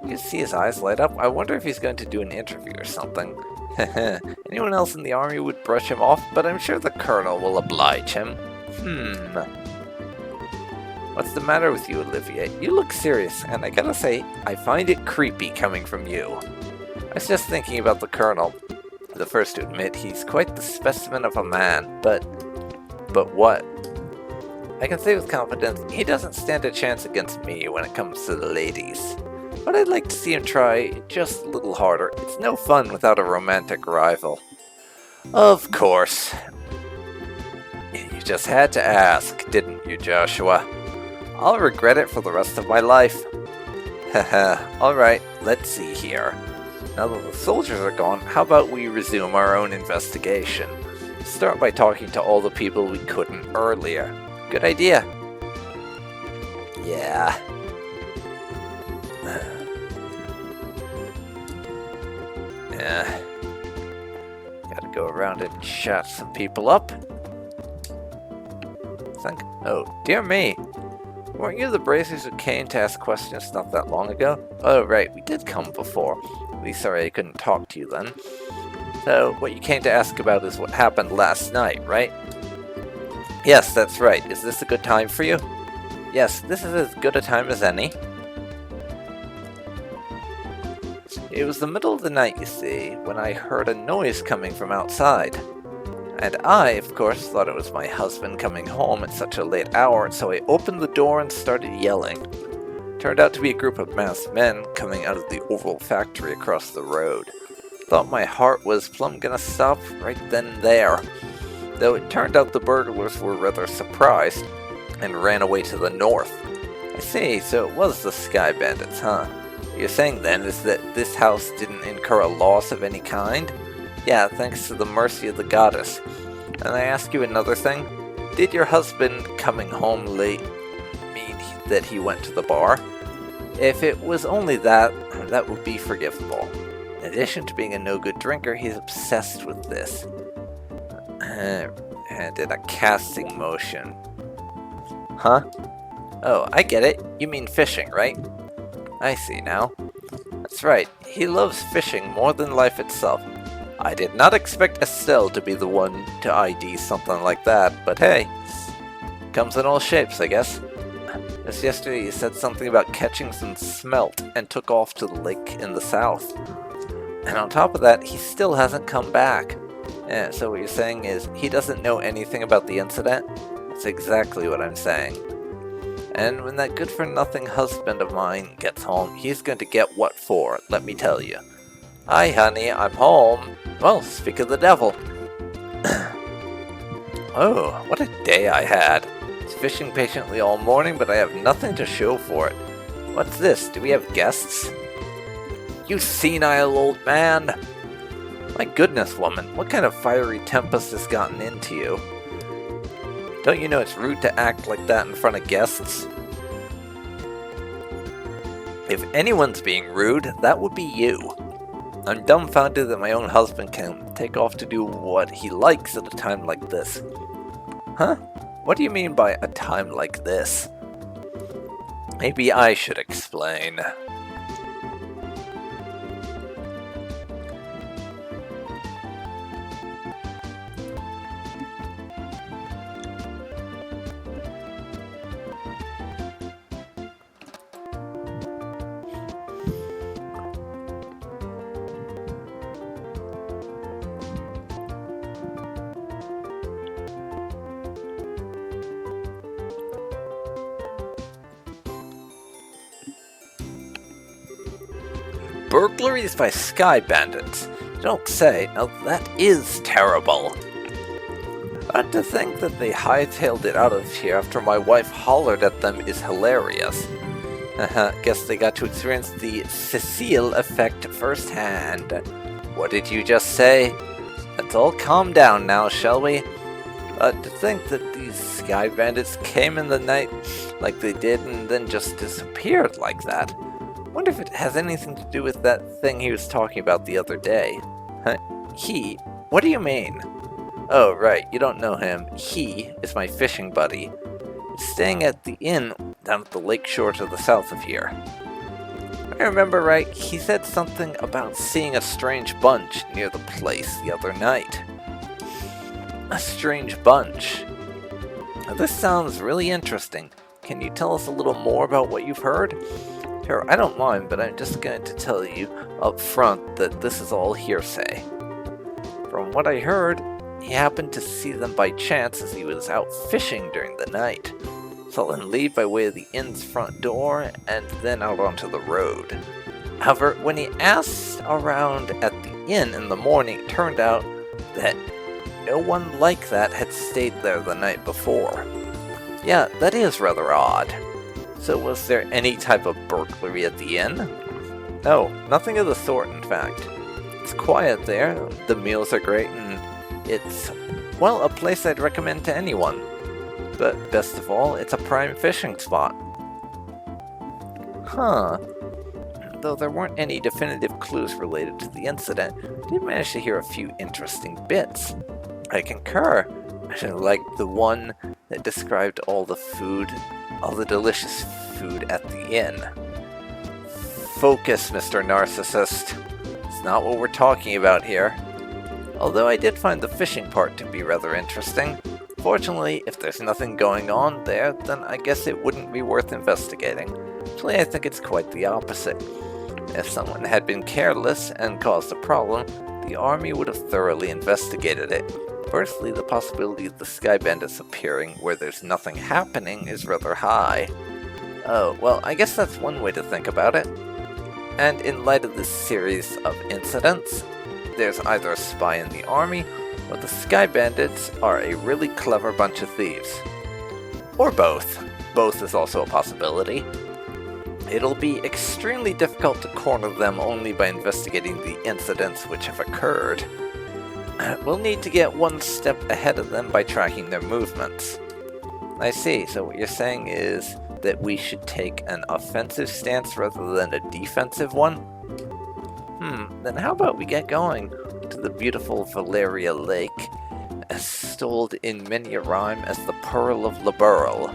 You see his eyes light up? I wonder if he's going to do an interview or something. Anyone else in the army would brush him off, but I'm sure the colonel will oblige him. What's the matter with you, Olivier? You look serious, and I gotta say, I find it creepy coming from you. I was just thinking about the colonel. The first to admit he's quite the specimen of a man, but what? I can say with confidence, he doesn't stand a chance against me when it comes to the ladies. But I'd like to see him try just a little harder. It's no fun without a romantic rival. Of course. You just had to ask, didn't you, Joshua? I'll regret it for the rest of my life. Haha, alright, let's see here. Now that the soldiers are gone, how about we resume our own investigation? Start by talking to all the people we couldn't earlier. Good idea. Yeah. Gotta go around and chat some people up. Oh, dear me. Weren't you the bracers who came to ask questions not that long ago? Oh, right, we did come before. At least sorry I couldn't talk to you then. So, what you came to ask about is what happened last night, right? Yes, that's right. Is this a good time for you? Yes, this is as good a time as any. It was the middle of the night, you see, when I heard a noise coming from outside. And I, of course, thought it was my husband coming home at such a late hour, so I opened the door and started yelling. Turned out to be a group of masked men coming out of the Oval factory across the road. Thought my heart was plumb gonna stop right then and there. Though it turned out the burglars were rather surprised and ran away to the north. I see, so it was the Sky Bandits, huh? What you're saying then is that this house didn't incur a loss of any kind? Yeah, thanks to the mercy of the goddess. And I ask you another thing? Did your husband coming home late mean that he went to the bar? If it was only that, that would be forgivable. In addition to being a no-good drinker, he's obsessed with this. And did a casting motion. Huh? Oh, I get it. You mean fishing, right? I see now. That's right. He loves fishing more than life itself. I did not expect Estelle to be the one to ID something like that, but hey. Comes in all shapes, I guess. Just yesterday you said something about catching some smelt and took off to the lake in the south. And on top of that, he still hasn't come back. Yeah, so what you're saying is he doesn't know anything about the incident? That's exactly what I'm saying. And when that good-for-nothing husband of mine gets home, he's going to get what for, let me tell you. Hi, honey, I'm home. Well, speak of the devil. Oh, what a day I had. I was fishing patiently all morning, but I have nothing to show for it. What's this? Do we have guests? You senile old man! My goodness, woman, what kind of fiery tempest has gotten into you? Don't you know it's rude to act like that in front of guests? If anyone's being rude, that would be you. I'm dumbfounded that my own husband can take off to do what he likes at a time like this. Huh? What do you mean by a time like this? Maybe I should explain. Burglaries by Sky Bandits. Don't say. Now that is terrible. But to think that they hightailed it out of here after my wife hollered at them is hilarious. Guess they got to experience the Cecile effect firsthand. What did you just say? Let's all calm down now, shall we? To think that these Sky Bandits came in the night like they did and then just disappeared like that. Wonder if it has anything to do with that thing he was talking about the other day. Huh? He? What do you mean? Oh, right, you don't know him. He is my fishing buddy. He's staying at the inn down at the lakeshore to the south of here. I remember right, he said something about seeing a strange bunch near the place the other night. A strange bunch. Now, this sounds really interesting. Can you tell us a little more about what you've heard? Sure, I don't mind, but I'm just going to tell you up front that this is all hearsay. From what I heard, he happened to see them by chance as he was out fishing during the night. Saw them leave by way of the inn's front door and then out onto the road. However, when he asked around at the inn in the morning, it turned out that no one like that had stayed there the night before. Yeah, that is rather odd. So was there any type of burglary at the inn? No, nothing of the sort in fact. It's quiet there, the meals are great, and it's, well, a place I'd recommend to anyone. But best of all, it's a prime fishing spot. Huh. Though there weren't any definitive clues related to the incident, I did manage to hear a few interesting bits. I concur. I like the one that described all the delicious food at the inn. Focus, Mr. Narcissist. It's not what we're talking about here. Although I did find the fishing part to be rather interesting. Fortunately, if there's nothing going on there, then I guess it wouldn't be worth investigating. Actually, I think it's quite the opposite. If someone had been careless and caused a problem, the army would have thoroughly investigated it. Firstly, the possibility of the Sky Bandits appearing where there's nothing happening is rather high. Oh, well, I guess that's one way to think about it. And in light of this series of incidents, there's either a spy in the army, or the Sky Bandits are a really clever bunch of thieves. Or both. Both is also a possibility. It'll be extremely difficult to corner them only by investigating the incidents which have occurred. We'll need to get one step ahead of them by tracking their movements. I see, so what you're saying is that we should take an offensive stance rather than a defensive one? Then how about we get going to the beautiful Valleria Lake, extolled in many a rhyme as the Pearl of Liberl.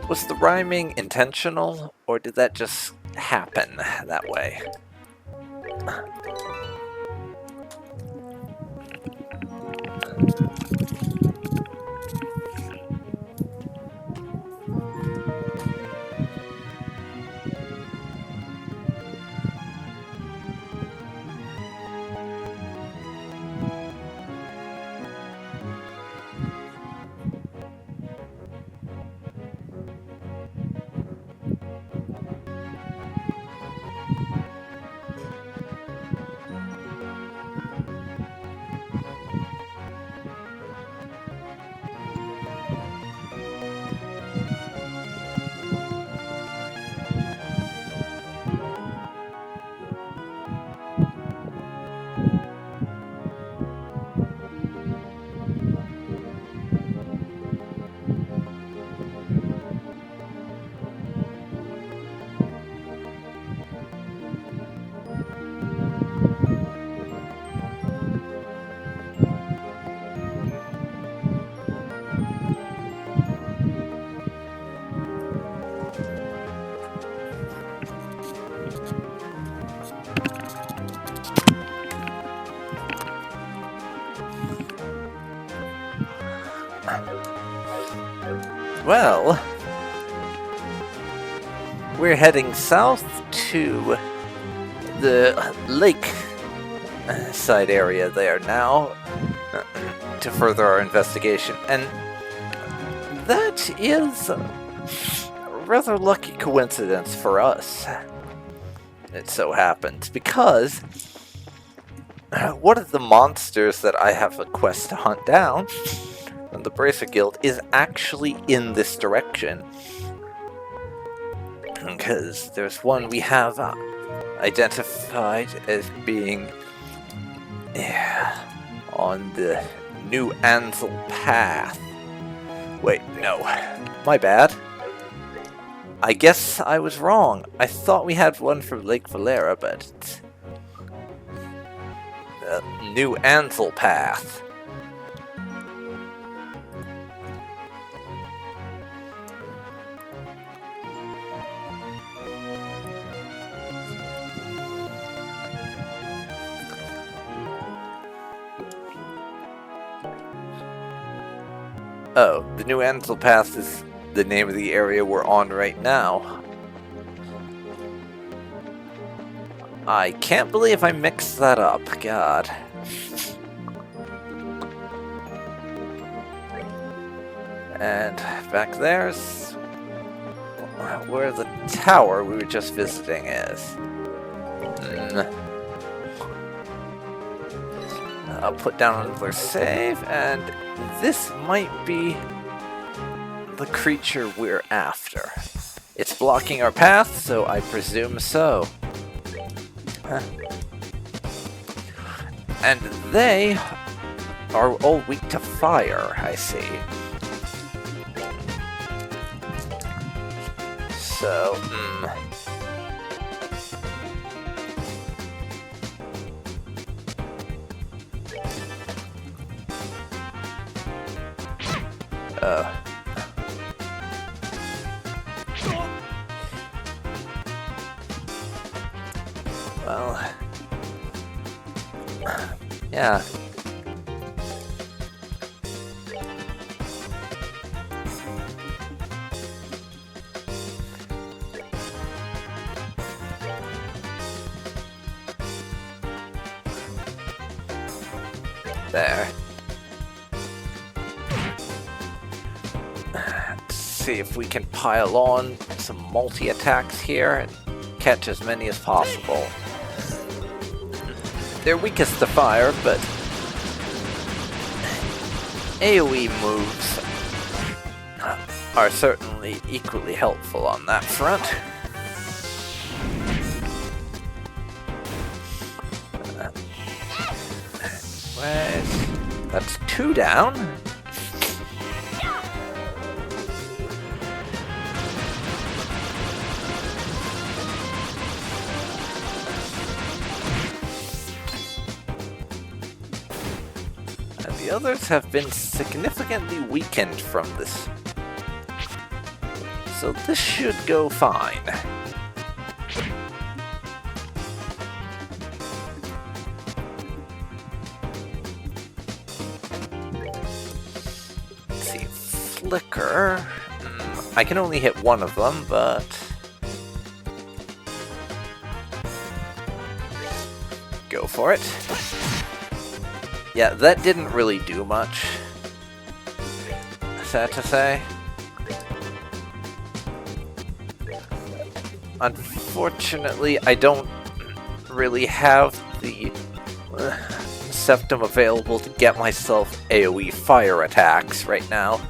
Was the rhyming intentional, or did that just happen that way? Well, we're heading south to the lake side area there now to further our investigation, and that is a rather lucky coincidence for us. It so happens, because one of the monsters that I have a quest to hunt down from the Bracer Guild is actually in this direction. Because there's one we have identified as being on the New Ansel Path. Wait, no. My bad. I guess I was wrong. I thought we had one from Lake Valera, but it's the New Ansel Path. Oh, the New Ansel Pass is the name of the area we're on right now. I can't believe I mixed that up, God. And back there's where the tower we were just visiting is. I'll put down another save, and this might be the creature we're after. It's blocking our path, so I presume so. And they are all weak to fire, I see. So, well, yeah. There. Let's see if we can pile on some multi-attacks here and catch as many as possible. They're weakest to fire, but AoE moves are certainly equally helpful on that front. That's 2 down. And the others have been significantly weakened from this. So this should go fine. Flicker. I can only hit one of them, but go for it. Yeah, that didn't really do much, sad to say. Unfortunately, I don't really have the septum available to get myself AoE fire attacks right now.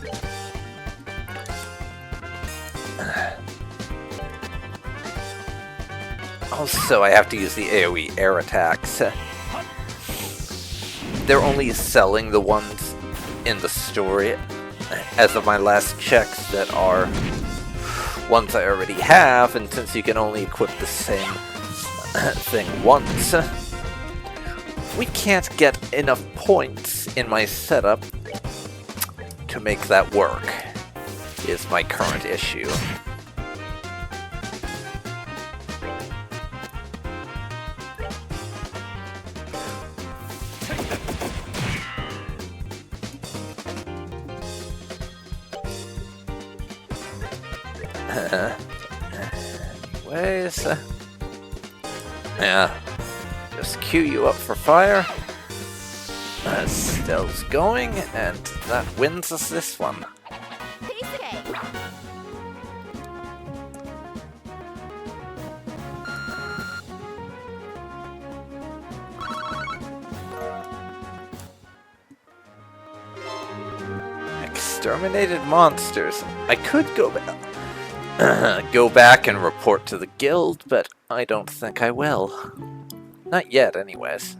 Also, I have to use the AoE air attacks. They're only selling the ones in the story, as of my last checks, that are ones I already have, and since you can only equip the same thing once, we can't get enough points in my setup to make that work, is my current issue. Anyways, yeah, just queue you up for fire. Stealth's going, and that wins us this one. Exterminated monsters. I could go back and report to the guild, but I don't think I will. Not yet, anyways.